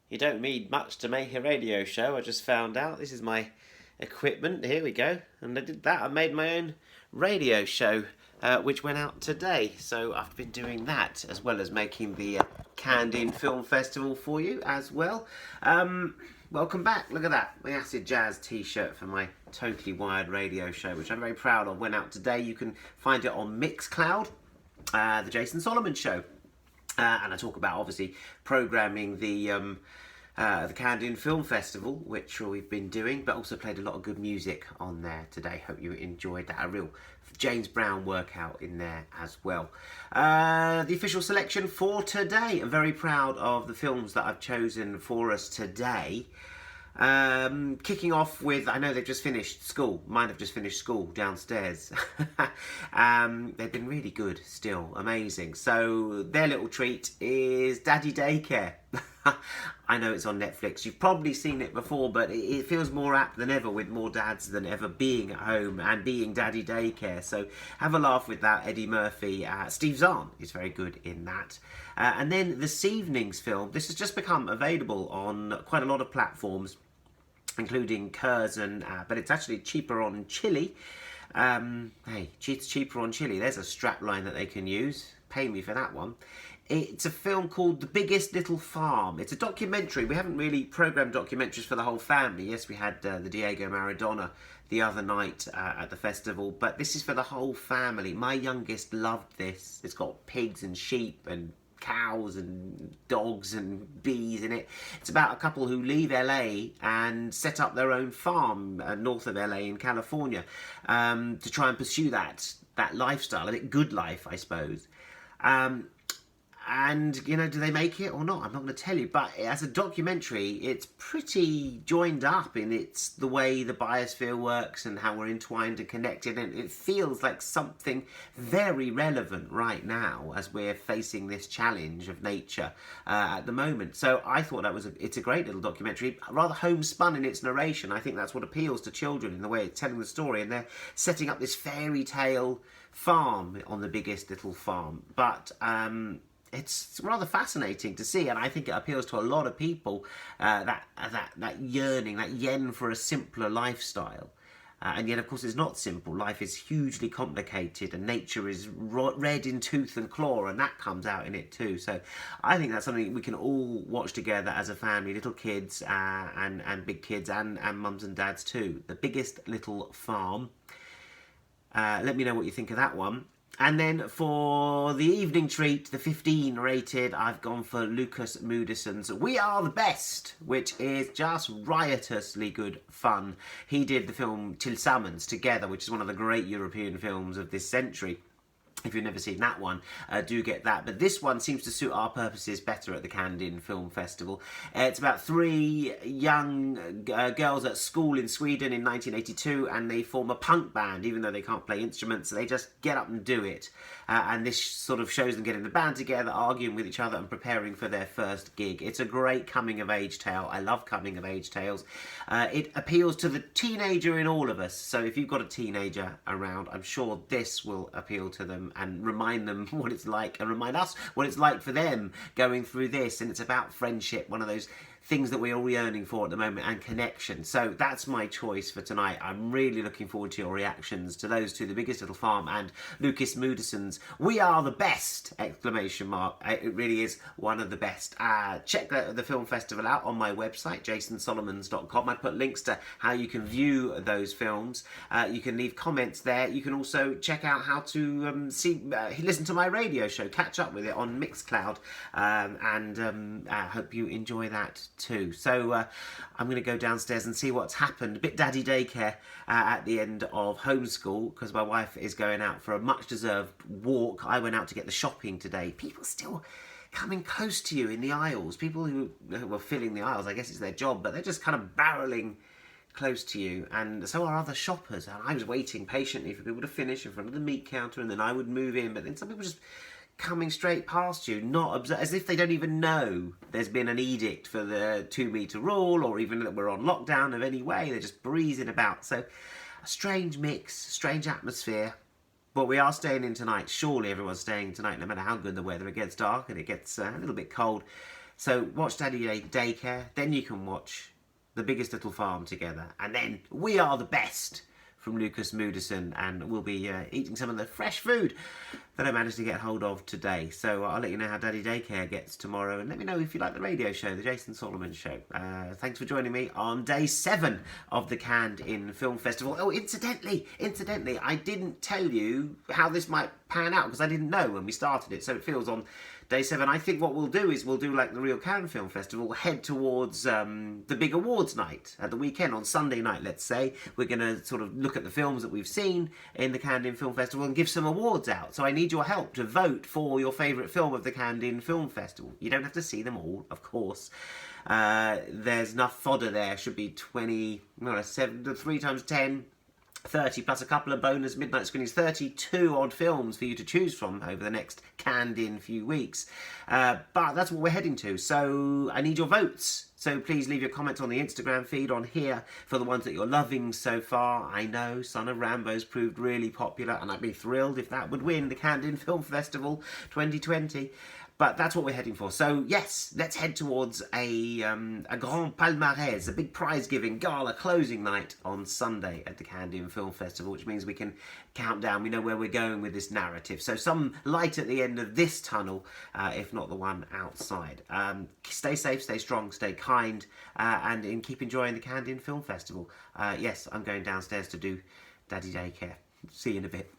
You don't need much to make a radio show. I just found out. This is my equipment. Here we go. And I did that. I made my own radio show, which went out today. So I've been doing that as well as making the Candid Film Festival for you as well. Welcome back. Look at that. My Acid Jazz t-shirt for my Totally Wired radio show, which I'm very proud of. Went out today. You can find it on Mixcloud, the Jason Solomon Show. And I talk about, obviously, programming the Candid Film Festival, which we've been doing, but also played a lot of good music on there today. Hope you enjoyed that. A real James Brown workout in there as well. The official selection for today. I'm very proud of the films that I've chosen for us today. Kicking off with, I know they've just finished school. Mine have just finished school downstairs. They've been really good still, amazing. So their little treat is Daddy Daycare. I know it's on Netflix. You've probably seen it before, but it feels more apt than ever with more dads than ever being at home and being Daddy Daycare. So have a laugh with that. Eddie Murphy, Steve Zahn is very good in that. And then this evening's film, this has just become available on quite a lot of platforms, including Curzon, but it's actually cheaper on Chili. Hey, it's cheaper on Chili. There's a strap line that they can use. Pay me for that one. It's a film called The Biggest Little Farm. It's a documentary. We haven't really programmed documentaries for the whole family. Yes, we had the Diego Maradona the other night at the festival, but this is for the whole family. My youngest loved this. It's got pigs and sheep and cows and dogs and bees in it. It's about a couple who leave LA and set up their own farm north of LA in California to try and pursue that lifestyle, a bit good life, I suppose. And, you know, do they make it or not? I'm not going to tell you. But as a documentary, it's pretty joined up in the way the biosphere works and how we're entwined and connected. And it feels like something very relevant right now as we're facing this challenge of nature at the moment. So I thought it's a great little documentary, rather homespun in its narration. I think that's what appeals to children in the way it's telling the story. And they're setting up this fairy tale farm on The Biggest Little Farm. But it's rather fascinating to see, and I think it appeals to a lot of people, that yearning, that yen for a simpler lifestyle. And yet, of course, it's not simple. Life is hugely complicated, and nature is red in tooth and claw, and that comes out in it too. So I think that's something we can all watch together as a family, little kids and big kids and mums and dads too. The Biggest Little Farm. Let me know what you think of that one. And then for the evening treat, the 15 rated, I've gone for Lucas Moodyson's We Are the Best, which is just riotously good fun. He did the film Tillsammans Together, which is one of the great European films of this century. If you've never seen that one, do get that. But this one seems to suit our purposes better at the Candid Film Festival. It's about three young girls at school in Sweden in 1982, and they form a punk band, even though they can't play instruments. They just get up and do it. And this sort of shows them getting the band together, arguing with each other and preparing for their first gig. It's a great coming-of-age tale. I love coming-of-age tales. It appeals to the teenager in all of us. So if you've got a teenager around, I'm sure this will appeal to them and remind them what it's like, and remind us what it's like for them going through this. And it's about friendship, one of those things that we're all yearning for at the moment, and connection. So that's my choice for tonight. I'm really looking forward to your reactions to those two, The Biggest Little Farm and Lucas Moodyson's We Are the Best! Exclamation mark. It really is one of the best. Check the film festival out on my website, jasonsolomons.com. I put links to how you can view those films. You can leave comments there. You can also check out how to listen to my radio show, catch up with it on Mixcloud, and I hope you enjoy that too. So I'm going to go downstairs and see what's happened. A bit Daddy Daycare at the end of homeschool, because my wife is going out for a much deserved walk. I went out to get the shopping today. People still coming close to you in the aisles. People who were filling the aisles, I guess it's their job, but they're just kind of barreling close to you, and so are other shoppers. And I was waiting patiently for people to finish in front of the meat counter, and then I would move in, but then some people just coming straight past you, as if they don't even know there's been an edict for the 2-metre rule, or even that we're on lockdown of any way. They're just breezing about. So a strange mix, strange atmosphere. But we are staying in tonight. Surely everyone's staying tonight, no matter how good the weather. It gets dark and it gets a little bit cold. So watch Daddy Daycare, then you can watch The Biggest Little Farm together, and then We Are the Best from Lucas Moodysson, and we'll be eating some of the fresh food that I managed to get hold of today. So I'll let you know how Daddy Daycare gets tomorrow, and let me know if you like the radio show, the Jason Solomon Show. Thanks for joining me on day 7 of the Canned In Film Festival. Oh, incidentally, I didn't tell you how this might pan out because I didn't know when we started it, so it feels on day 7. I think what we'll do is we'll do like the Real Cannes Film Festival, head towards the big awards night at the weekend, on Sunday night, let's say. We're going to sort of look at the films that we've seen in the Cannes In Film Festival and give some awards out. So I need your help to vote for your favourite film of the Cannes In Film Festival. You don't have to see them all, of course. There's enough fodder there. Should be 20, 3 times 10. 30 plus a couple of bonus midnight screenings, 32 odd films for you to choose from over the next canned in few weeks. But that's what we're heading to, so I need your votes. So please leave your comments on the Instagram feed on here for the ones that you're loving so far. I know Son of Rambo's proved really popular, and I'd be thrilled if that would win the Canned In Film Festival 2020. But that's what we're heading for. So yes, let's head towards a grand palmarès, a big prize-giving gala closing night on Sunday at the Canned In Film Festival, which means we can count down. We know where we're going with this narrative. So some light at the end of this tunnel, if not the one outside. Stay safe, stay strong, stay kind, and keep enjoying the Canned In Film Festival. Yes, I'm going downstairs to do Daddy Daycare. See you in a bit.